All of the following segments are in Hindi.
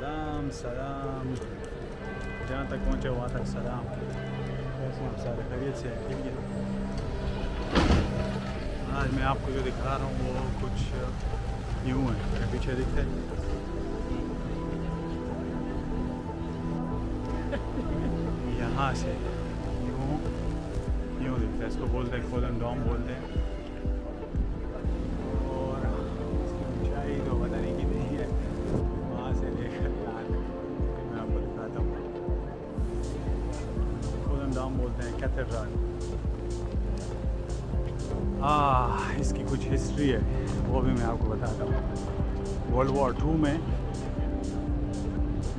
सलाम सलाम, जहाँ तक पहुँचे वहाँ तक सलाम। कैसे आप सारे खैरियत से हैं? ठीक है। आज मैं आपको जो दिखा रहा हूँ वो कुछ यूँ है, मेरे पीछे दिखता है। यहाँ से यूँ दिखता है, इसको बोलते हैं कोलन डॉम बोलते हैं। और इसकी ऊंचाई तो पता नहीं कितनी है, वहाँ से लेकर यहाँ तक मैं आपको दिखाता हूँ। कोलन डॉम बोलते हैं, कैथेड्रल। इसकी कुछ हिस्ट्री है, वो भी मैं आपको बताता हूँ। वर्ल्ड वॉर 2 में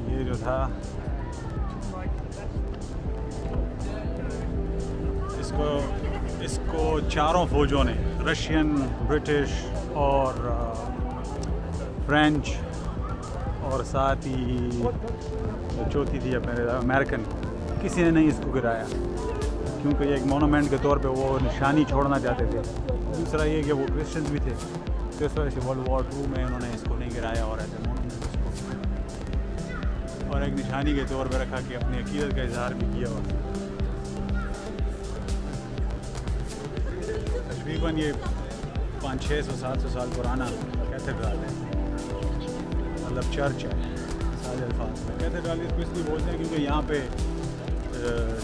ये जो था, इसको चारों फ़ौजों ने, रशियन, ब्रिटिश और फ्रेंच, और साथ ही जो चौथी थी अपने अमेरिकन, किसी ने नहीं इसको गिराया, क्योंकि ये एक मोनूमेंट के तौर पे वो निशानी छोड़ना चाहते थे। दूसरा ये कि वो क्रिश्चियंस भी थे, तो इस वजह से वर्ल्ड वॉर 2 में उन्होंने इसको नहीं गिराया और ऐसे मोनूमेंट इसको और एक निशानी के तौर पे रखा कि अपनी अकीदत का इजहार भी किया। और तकरीबन ये 500-600-700 साल पुराना कैथेड्रल है, मतलब चर्च है सारे अल्फाज में। कैथेड्रल इसको इसलिए बोलते हैं क्योंकि यहाँ पे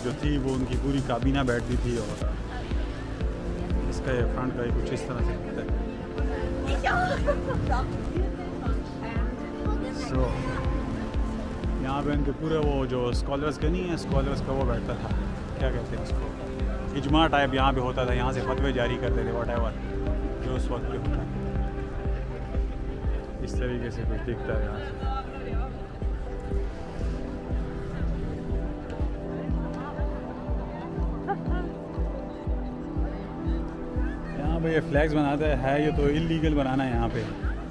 जो थी वो उनकी पूरी काबीना बैठती थी। और इसका ये फ्रंट का कुछ इस तरह से दिखता है। सो यहाँ पे उनके पूरे वो जो स्कॉलर्स के नहीं है, स्कॉलर्स का वो बैठता था, क्या कहते हैं उसको, इजमा टाइप यहाँ पे होता था। यहाँ से फतवे जारी करते थे, वट एवर जो उस वक्त पे होता है। इस तरीके से कुछ दिखता है यहाँ से। यहाँ पे ये फ्लैग्स बनाता है, ये तो इलीगल बनाना है यहाँ पे,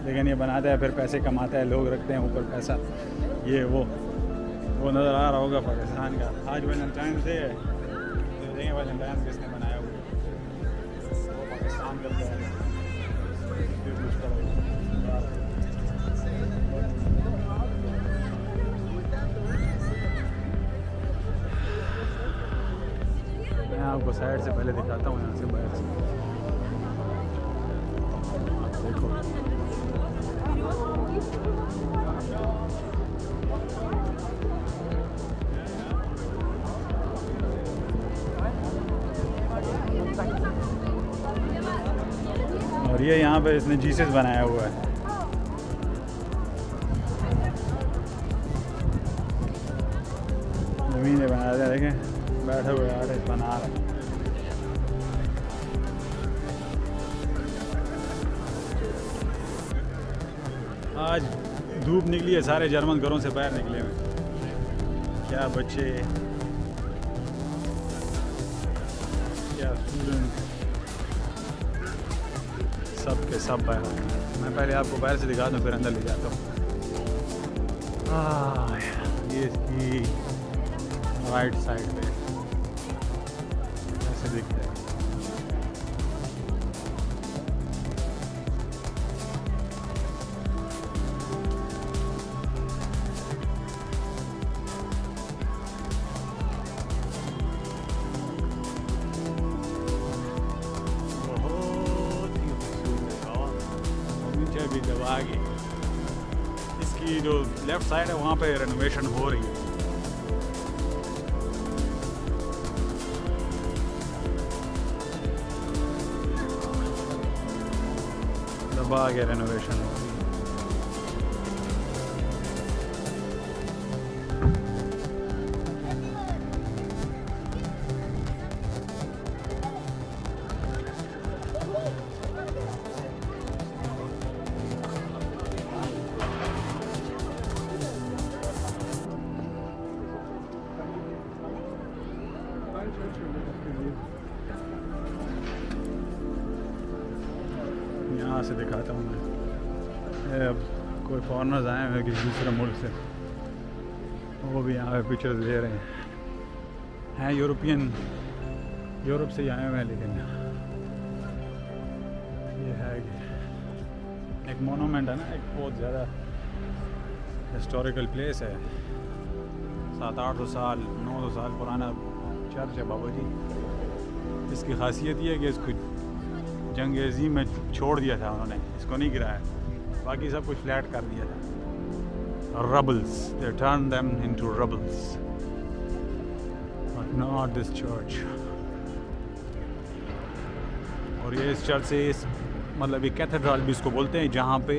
लेकिन ये बनाता है, फिर पैसे कमाता है, लोग रखते हैं ऊपर पैसा। ये वो नज़र आ रहा होगा पाकिस्तान का। आज वैलेंटाइन डे है, तो देखें वैलेंटाइन किसने बनाया हुआ, वो पाकिस्तान करता है। मैं आपको साइड से पहले दिखाता हूँ, यहाँ से बाहर से देखो। और ये यहाँ पे इसने जीसस बनाया हुआ है। ज़मीन बनाया था, देखें बैठे हुए आर्टिस्ट बना रहे। आज धूप निकली है, सारे जर्मन घरों से बाहर निकले हुए, क्या बच्चे, क्या स्टूडेंट, सब के सब बाहर। मैं पहले आपको बाहर से दिखाता हूँ, फिर अंदर ले जाता हूँ। ये इसकी राइट साइड पे ऐसे दिखता है। भी दबा के इसकी जो लेफ्ट साइड है वहाँ पे रेनोवेशन हो रही है। दबा के रेनोवेशन हो रही है। यहाँ से दिखाता हूँ मैं। अब कोई फॉरेनर्स आए हैं किसी दूसरे मुल्क से, वो भी यहाँ पे पिक्चर्स ले रहे हैं यूरोप से ही आए हुए हैं। लेकिन ये है कि एक मोनूमेंट है ना, एक बहुत ज़्यादा हिस्टोरिकल प्लेस है, 700-800 साल 900 साल पुराना चर्च है बाबा जी। इसकी खासियत ये है कि इसको जंग अज़ीम में छोड़ दिया था उन्होंने, इसको नहीं गिराया, बाकी सब कुछ फ्लैट कर दिया था। Rubbles, they turn them into rubbles, but not this church. और ये इस चर्च से मतलब ये कैथेड्रल भी इसको बोलते हैं, जहाँ पे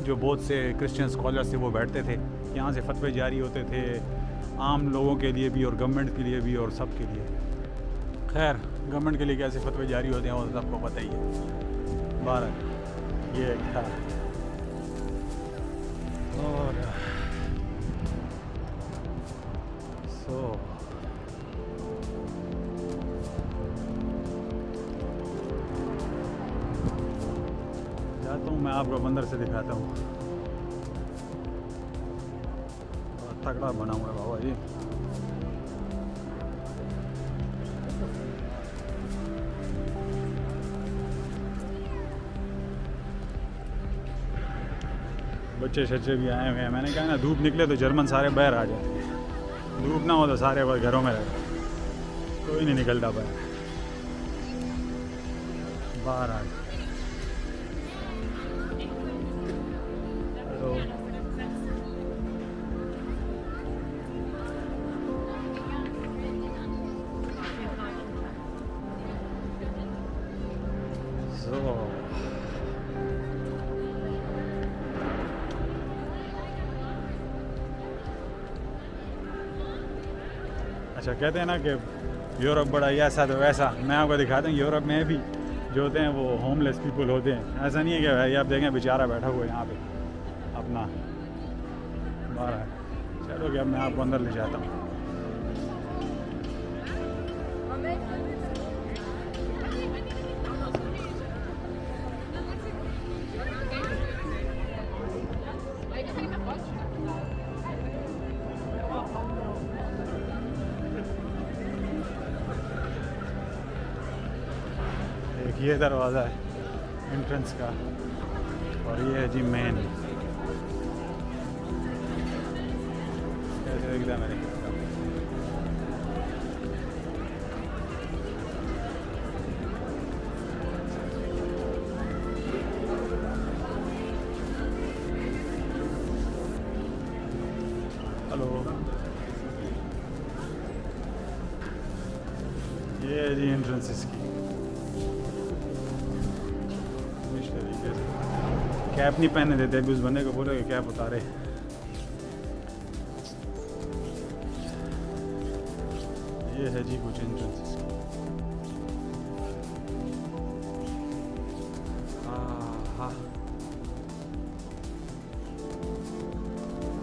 जो बहुत से क्रिश्चियन स्कॉलर्स थे वो बैठते थे। यहाँ से फतवे जारी होते थे आम लोगों के लिए भी और गवर्नमेंट के लिए भी और सब के लिए। खैर गवर्नमेंट के लिए कैसे फतवे जारी होते हैं वो तो सबको पता ही है। 12 ये था। और जाता हूँ मैं, आपको अंदर से दिखाता हूँ। तगड़ा बना हुआ है बाबा जी। बच्चे शच्चे भी आए हुए हैं। मैंने कहा ना धूप निकले तो जर्मन सारे बाहर आ जाते हैं, धूप ना हो तो सारे घरों में रहते, कोई नहीं निकलता बाहर आ जाए। अच्छा कहते हैं ना कि यूरोप बड़ा ऐसा तो वैसा। मैं आपको दिखाता हूँ यूरोप में भी जो होते हैं वो होमलेस पीपल होते हैं। ऐसा नहीं है कि भाई आप देखें बेचारा बैठा हुआ है यहाँ पे अपना बाहर है। चलो कि अब मैं आपको अंदर ले जाता हूँ। ये दरवाज़ा है एंट्रेंस का और ये है जी मेन। एकदम मेरे हेलो, ये है जी एंट्रेंस इसकी। कैप नहीं पहने देते, अभी उस बंदे को बोले कि कैप उतारे। ये है जी कुछ एंट्रेंस। हाँ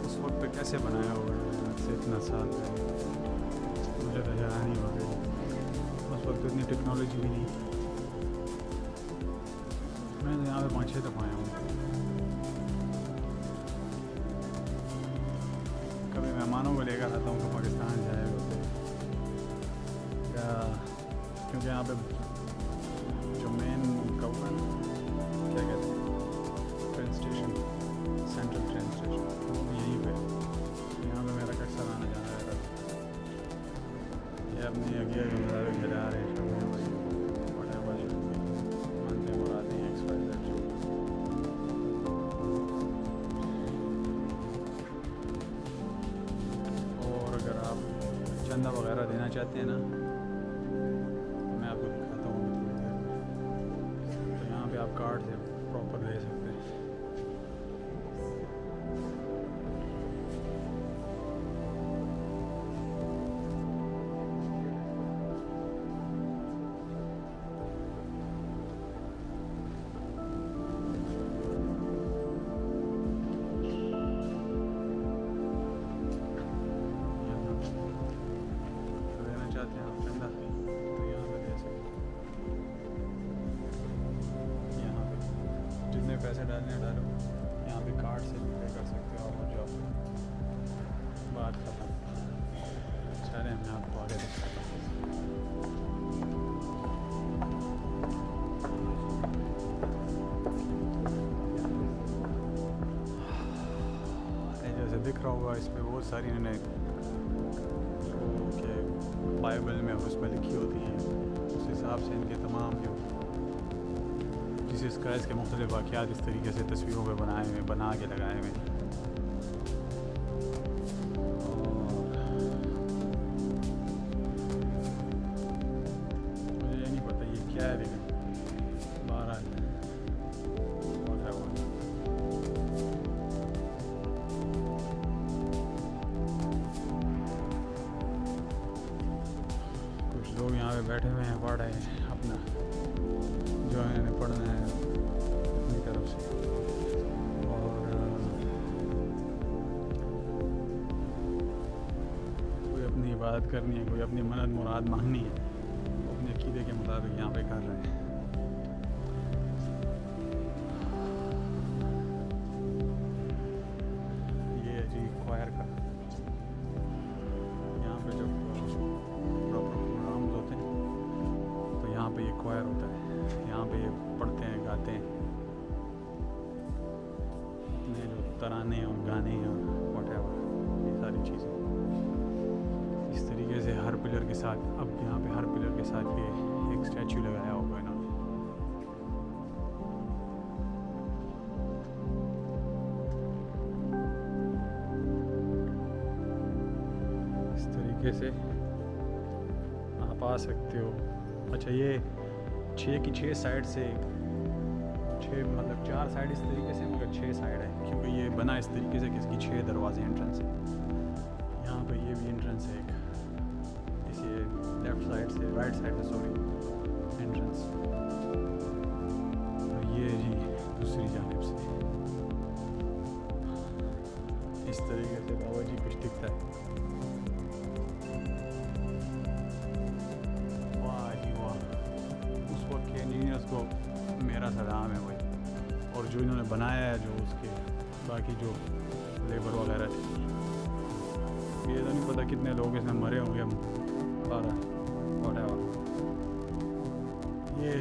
उस वक्त पे कैसे बनाया होगा से इतना साल पहले, मुझे तो हैरानी हो गई। उस वक्त इतनी टेक्नोलॉजी भी नहीं। मैं तो यहाँ पे 5-6 दफ़ा आया हूँ। कभी मेहमानों को लेकर आता हूँ तो पाकिस्तान जाए या क्योंकि यहाँ पे जो मेन गवर्नमेंट क्या कहते हैं train station, central train station यहीं पे, यहाँ पे मेरा अक्सर आना जाना रहता था। ये अपनी अगिया जो जा रहे हैं चंदा वगैरह देना चाहते हैं ना, मैं आपको दिखाता हूँ थोड़ी देर में। तो यहाँ पे आप कार्ड से प्रॉपर ले सकते हैं। पैसे डालने डालो, यहाँ पे कार्ड से भी पे कर सकते हो और जो बात खत्म। चलें मैं आपको आगे दिखाता हूँ। जैसे दिख रहा होगा, इस पर बहुत सारी इन्होंने जो कि बाइबल में और उसमें लिखी होती हैं, उस हिसाब से इनके तमाम जो जीसस क्राइस्ट के मुख्तलिफ वाक़यात इस तरीके से तस्वीरों पे बनाए हुए, बना के लगाए हुए हैं। मुझे ये नहीं पता ये क्या है, लेकिन बहरहाल कुछ लोग यहाँ पे बैठे हुए हैं, पढ़ रहे हैं अपना जो इन्होंने पढ़ना है अपनी तरफ से। और कोई अपनी इबादत करनी है, कोई अपनी मन्नत मुराद मांगनी है, वो अपने अकीदे के मुताबिक यहाँ पे कर रहे हैं। ये है जी क्वायर का, यहाँ पे जो प्रोग्राम्स होते हैं तो यहाँ पे ये क्वायर होता है, यहाँ पे ये पढ़ते हैं, गाते हैं अपने जो तराने और गाने और व्हाटएवर, ये सारी चीज़ें इस तरीके से हर पिलर के साथ। अब यहाँ पे हर पिलर के साथ ये एक स्टैचू लगाया होगा इन्होंने। इस तरीके से आप आ सकते हो। अच्छा, ये 6 की 6 साइड से, 6 मतलब 4 साइड इस तरीके से, मगर 6 साइड है क्योंकि ये बना इस तरीके से कि इसकी 6 दरवाजे एंट्रेंस है। यहाँ पे ये भी एंट्रेंस है एक, इसे लेफ़्ट साइड से, राइट साइड से सॉरी एंट्रेंस, और ये जी दूसरी जानिब से इस तरीके से बाबा जी कुछ दिखता है। इंजीनियर्स को मेरा सलाम है भाई, और जो इन्होंने बनाया है, जो उसके बाकी जो लेबर वगैरह थी, ये तो नहीं पता कितने लोग इसमें मरे होंगे, 12 व्हाटएवर। ये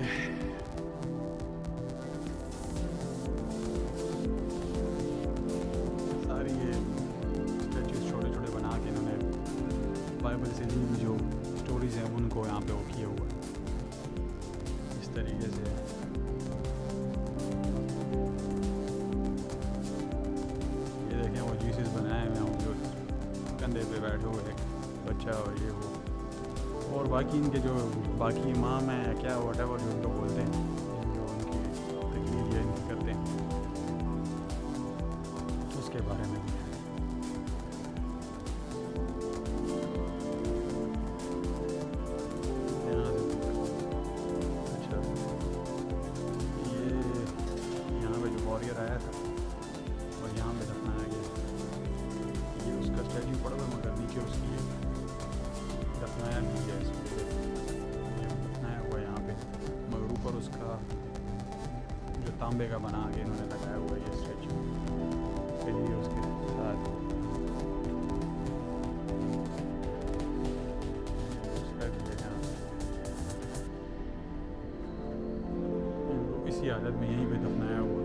सारी ये स्टैचूज छोटे छोटे बना के इन्होंने बाइबल से ली जो स्टोरीज हैं उनको यहाँ पे वो किए हुआ है इस तरीके से। ये देखें वो जीसस बनाए हुए हैं जो कंधे पे बैठे हुए एक बच्चा, और ये वो, और बाकी इनके जो बाकी इमाम हैं क्या व्हाटएवर जो उनको बोलते हैं, जो उनकी तकरीर या इनकी करते हैं, उसके बारे में भी। वॉरियर आया था और यहाँ पे दफनाया गया। ये उसका स्टैचू पड़ा हुआ, मगर नीचे उसकी दफनाया नहीं गया, इसको ये दफनाया हुआ यहाँ पे, मगर ऊपर उसका जो तांबे का बना के इन्होंने लगाया हुआ ये स्टैचू के लिए उसके साथ इसी हालत में यहीं पे दफनाया हुआ।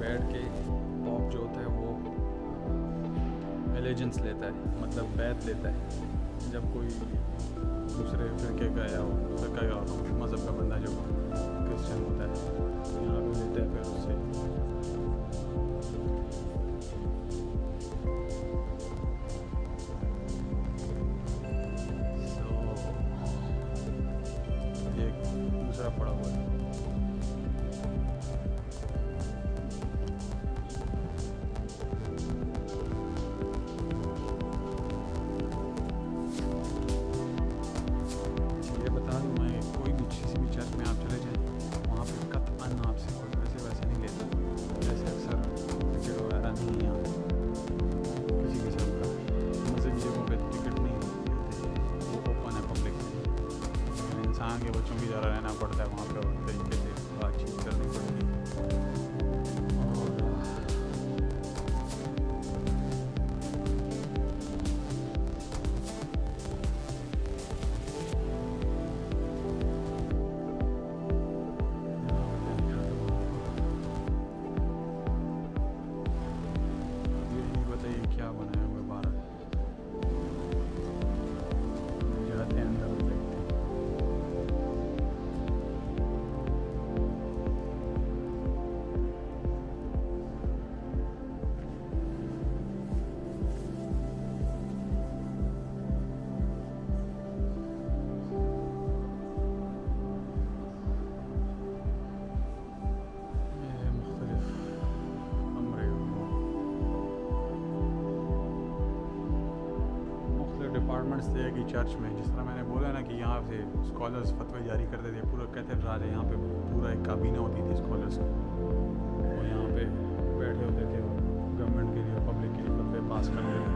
बैठ के पॉप जो होता है वो एलिजेंस लेता है, मतलब बैत लेता है। जब कोई दूसरे फिरके का या फिरका या मज़हब का बंदा जो क्रिश्चियन होता है यहाँ पे लेता है, फिर उससे एक दूसरा पड़ा हुआ है। यहाँ के बच्चों की तरह रहना पड़ता है वहाँ पे और तरीके से बातचीत करनी पड़ती है। डिपार्टमेंट्स थे कि चर्च में, जिस तरह मैंने बोला ना कि यहाँ से स्कॉलर्स फतवे जारी करते थे, पूरा कैथेड्रल है यहाँ पे, पूरा एक काबीना होती थी स्कॉलर्स की, वो यहाँ पे बैठे होते थे और गवर्नमेंट के लिए पब्लिक के लिए फतवे पास करते थे।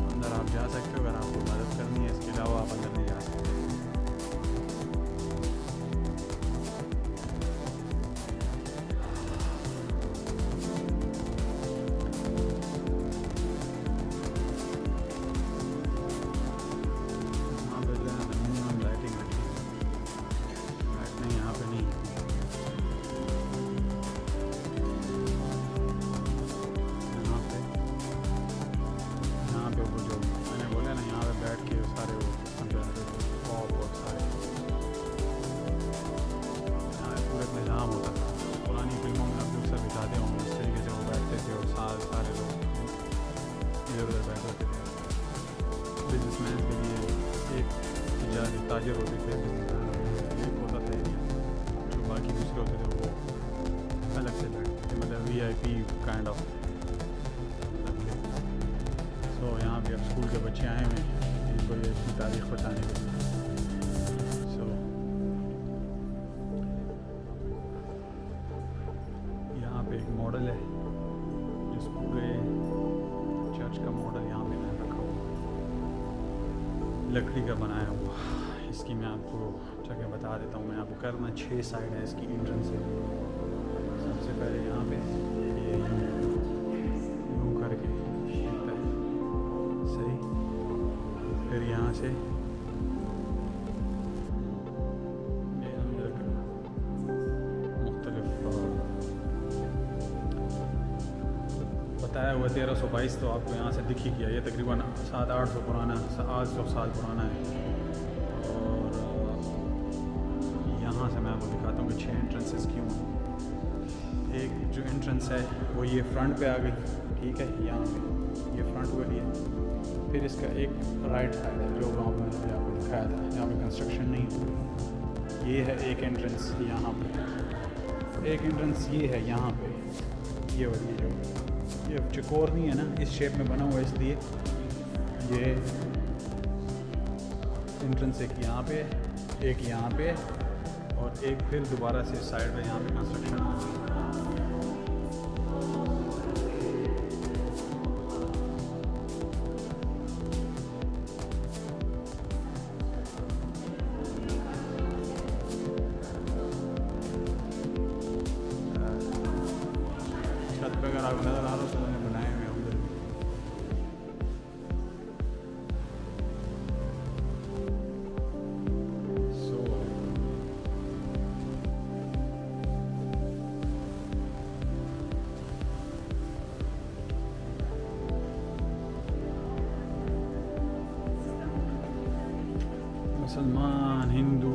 अंदर आप जा सकते हो अगर आपको मदद करनी है, इसके अलावा आप अंदर नहीं जा सकते। बिजनेसमैन के लिए एक ताजर होते थे, एक होता था एरिया, जो बाकी दूसरे होते थे वो अलग से बैठते थे, मतलब VIP काइंड ऑफ। सो यहाँ पे अब स्कूल के बच्चे आए हुए हैं इनको ये इसकी तारीख बताने के लिए। सो यहाँ पे एक मॉडल है, जिस पूरे चर्च का मॉडल यहाँ पे मैंने रखा हुआ, लकड़ी का बनाया हुआ। इसकी मैं आपको जगह बता देता हूँ। मैं आपको करना 6 साइड है इसकी एंट्रेंस है। सबसे पहले यहाँ पे ये यूँ करके दिखता है सही, फिर यहाँ से ये अंदर मुख्तलिफ बताया हुआ 1322 तो आपको यहाँ से दिख ही गया। ये तकरीबन 700-800 पुराना, 800 साल पुराना है। और यहाँ से मैं आपको दिखाता हूँ कि 6 एंट्रेंसेस क्यों हैं। एक जो एंट्रेंस है वो ये फ्रंट पे आ गई, ठीक है, यहाँ पे ये फ्रंट वाली है। फिर इसका एक राइट साइड है जो वहाँ पर मैंने आपको दिखाया था, यहाँ पे कंस्ट्रक्शन नहीं है। ये है एक एंट्रेंस यहाँ पे, एक एंट्रेंस ये है यहाँ पे, ये वाली जो ये चकोर नहीं है ना, इस शेप में बना हुआ, इसलिए ये एंट्रेंस एक यहाँ पे, एक यहाँ पे और एक फिर दोबारा से साइड में यहाँ पे कंस्ट्रक्शन होगी। छत पे अगर आपको नज़र आ रहा हो तो मैंने बनाए हुए उधर भी। सो मुसलमान, हिंदू,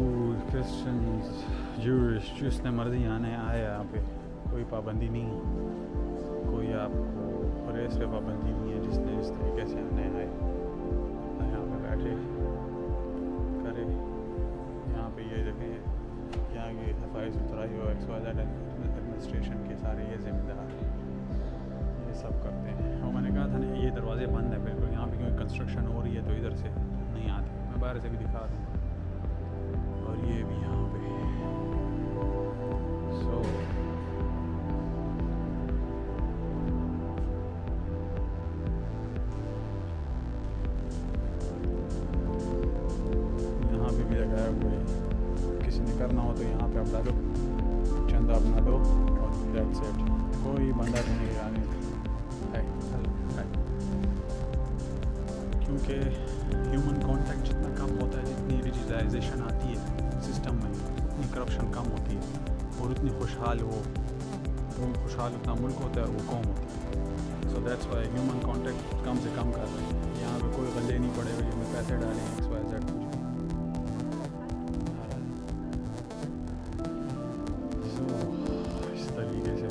क्रिश्चियन, जूश, जिसने मर्जी आने आए यहाँ पे, कोई पाबंदी नहीं है, कोई आपको रेस पे पाबंदी नहीं है। जिसने जिस तरीके से आने आए यहाँ पे बैठे करे। यहाँ पे ये देखें, यहाँ की सफाई सुथराई हो, XYZ एडमिनिस्ट्रेशन के सारे ये जिम्मेदार ये सब करते हैं। और मैंने कहा था ना ये दरवाजे बंद है बिल्कुल, यहाँ पे क्योंकि कंस्ट्रक्शन हो रही है तो इधर से नहीं आते। मैं बाहर से भी दिखा दूँगा। और ये भी यहाँ पे यहाँ पे भी लगाया हुआ है। किसी ने करना हो तो यहाँ पे आप डालो, चंदा अपना लो और दैट्स इट। कोई बंदा तो नहीं आने है, क्योंकि ह्यूमन कांटेक्ट जितना कम होता है, जितनी डिजिटलाइजेशन आती है सिस्टम में, उतनी करप्शन कम होती है और उतनी खुशहाल उतना मुल्क होता है और वो कौम होती है। So that's why human contact कम से कम कर रहे हैं। यहाँ पे कोई गले नहीं पड़े हुए जिसमें पैसे डालें XYZ कुछ। इस तरीके से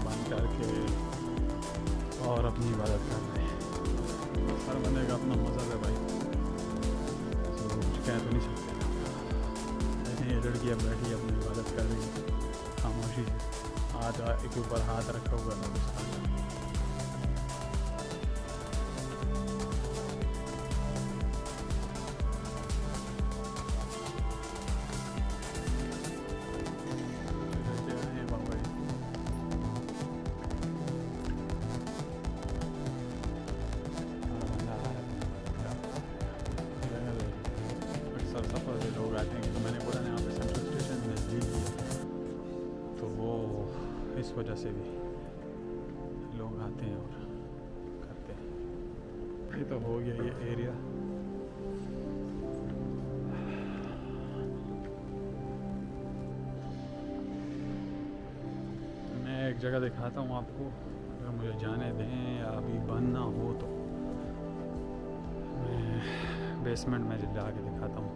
बंद करके और अपनी इबादत कर रहे हैं। हर बंदे का अपना मज़हब है भाई, तो कुछ कह तो नहीं सकते। लेकिन ये लड़की अब बैठी अपनी इबादत कर रही है खामोशी से, हाथ के ऊपर हाथ रखा हुआ है। सफ़र से लोग आते हैं, मैंने बोला ना यहाँ पे सेंट्रल स्टेशन नज़दीक है, तो वो इस वजह से भी लोग आते हैं और करते हैं। ये तो हो गया ये एरिया। मैं एक जगह दिखाता हूँ आपको, अगर मुझे जाने दें या अभी बंद ना हो तो मैं बेसमेंट में जाके दिखाता हूँ।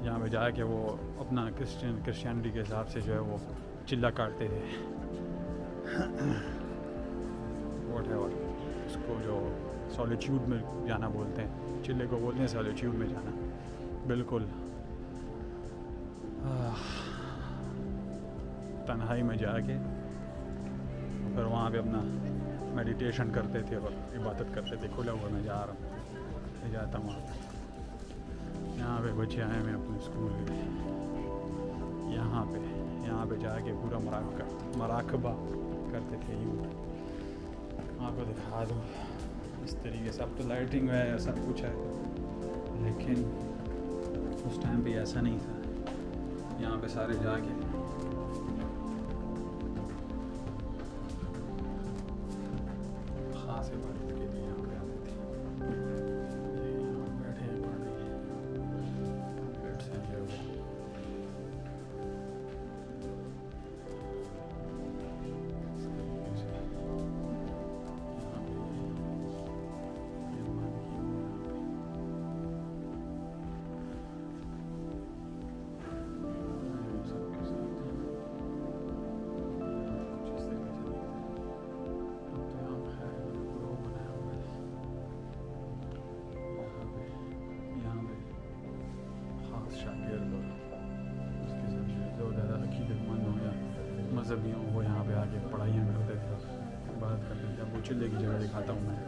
यहाँ पे जाके वो अपना क्रिश्चियनिटी के हिसाब से जो है वो चिल्ला काटते थे वॉट है, उसको जो सॉलिट्यूड में जाना बोलते हैं, चिल्ले को बोलते हैं सॉलिट्यूड में जाना। बिल्कुल तन्हाई में जाके फिर वहाँ पे अपना मेडिटेशन करते थे और इबादत करते थे। खुला हुआ मैं जा रहा हूँ, जाता हूँ वहाँ। यहाँ पे बच्चे आए हैं अपने स्कूल के, यहाँ पे जाके पूरा मराकबा करते थे। यूँ आपको दिखा दूँ इस तरीके से। अब तो लाइटिंग है, सब कुछ है, लेकिन उस टाइम पे ऐसा नहीं था। यहाँ पे सारे जाके ख़ास इबादत के लिए यहाँ पे आते थे। बैठे हैं पढ़ रहे हैं, मज़हबी हों वो यहाँ पे आके पढ़ाइयाँ करते थे, बात करते थे। अब वो चिल्ले की जगह दिखाता हूँ मैं।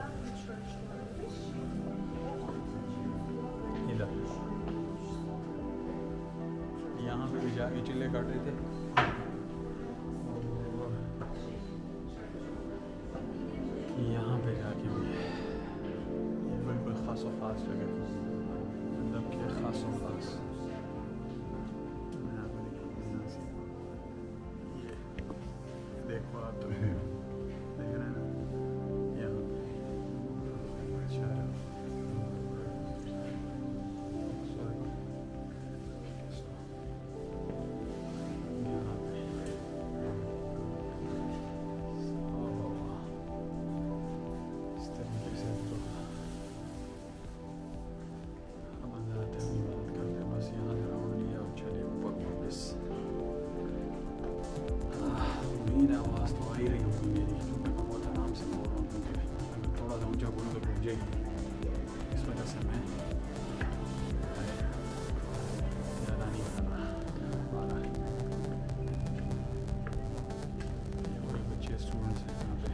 इधर यहाँ पे भी जाके चिल्ले काटते थे। यहाँ पे जाके भी ये बिल्कुल ख़ास जगह, मतलब कि ख़ास एक बात तो है, देख रहे हैं ना यहाँ अच्छा आवाज़ तो आ ही रही होगी मेरी, क्योंकि मैं बहुत आराम से बोल रहा हूँ, क्योंकि थोड़ा सा ऊंचा बोलूँ तो गूंजेगी, इस वजह से मैं ज़्यादा नहीं करना। ये वही बच्चे स्टूडेंट्स हैं यहाँ पे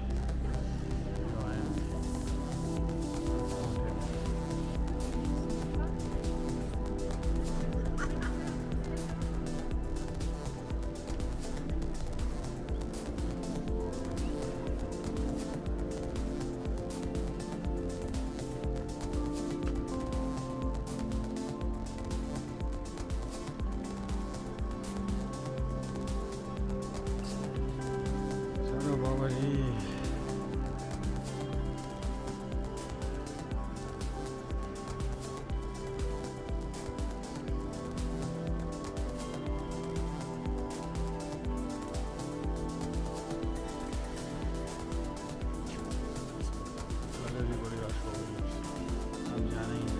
जो आए हैं। चलो बाबा जी, भी बड़ी रात हो गई, अब जाना ही है।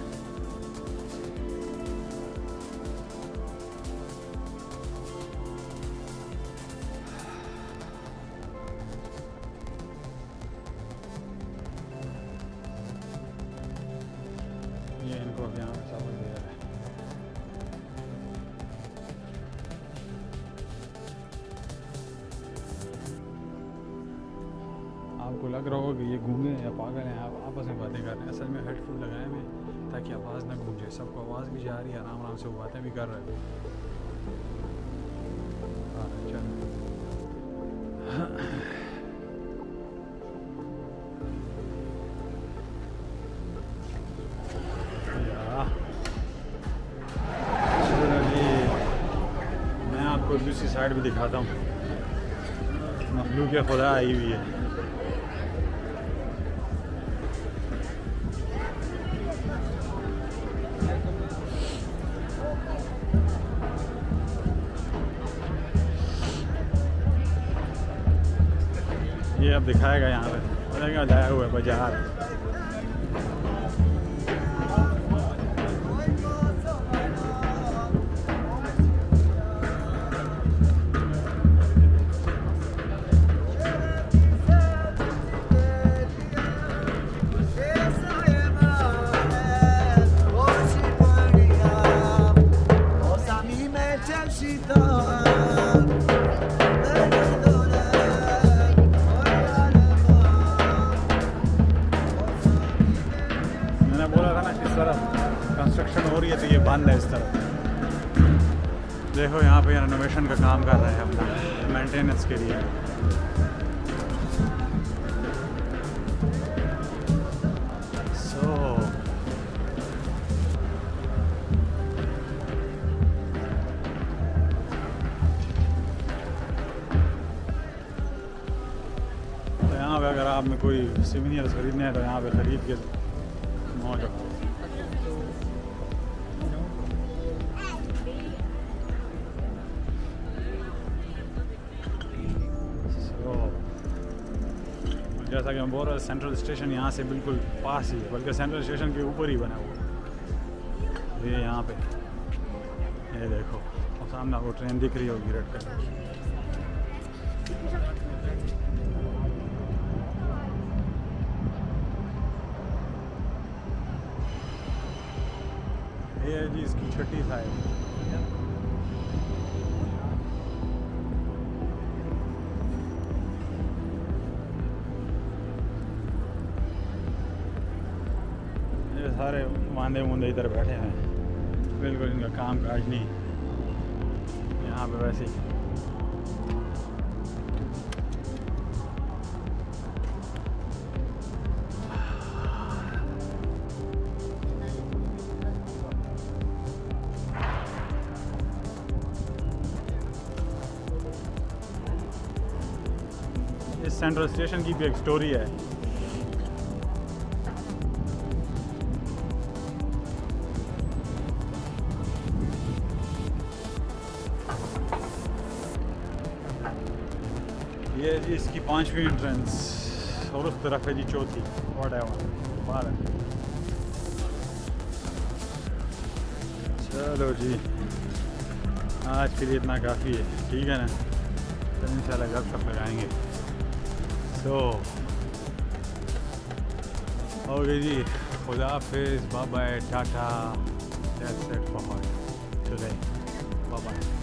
ये इनको अब यहाँ पे सबक दे रहा है। आपको लग रहा होगा कि ये गूंगे हैं या पागल हैं, आप आपस में बातें कर रहे हैं, असल में हेडफोन लगाए हुए ताकि आवाज़ ना गूंजे, सबको आवाज़ भी जा रही है, आराम आराम से वो बातें भी कर रहे हैं। चलो मैं आपको दूसरी साइड भी दिखाता हूँ, मखलूक खुदा आई हुई है। ये अब दिखाएगा यहाँ पे, पता क्या लाया हुआ है बाजार। कंस्ट्रक्शन हो रही है तो ये बंद है इस तरफ। देखो यहाँ पे रेनोवेशन का काम कर रहे हैं अपना मेंटेनेंस के लिए। तो यहाँ पे अगर आप में कोई सिविनियर्स खरीदने हैं तो यहाँ पे ख़रीद के मौज रखो। जैसा कि मैं बोल रहा सेंट्रल स्टेशन यहाँ से बिल्कुल पास ही है, बल्कि सेंट्रल स्टेशन के ऊपर ही बना हुआ। ये यहाँ पे ये देखो, और सामने आपको ट्रेन दिख रही होगी रेड कलर की। ये है जी इसकी छठी साइड। सारे वांदे मुंदे इधर बैठे हैं, बिल्कुल इनका काम काज नहीं यहाँ पे वैसे ही। सेंट्रल स्टेशन की भी एक स्टोरी है। ये जी इसकी 5वीं एंट्रेंस और उस तरफ है जी चौथी। व्हाटएवर बाहर है। चलो जी आज के लिए इतना काफ़ी है, ठीक है ना। तो इंशाल्लाह गपशप लगाएंगे। सो ओके जी, खुदा हाफिज़, bye bye, tata, that's it for today, bye bye.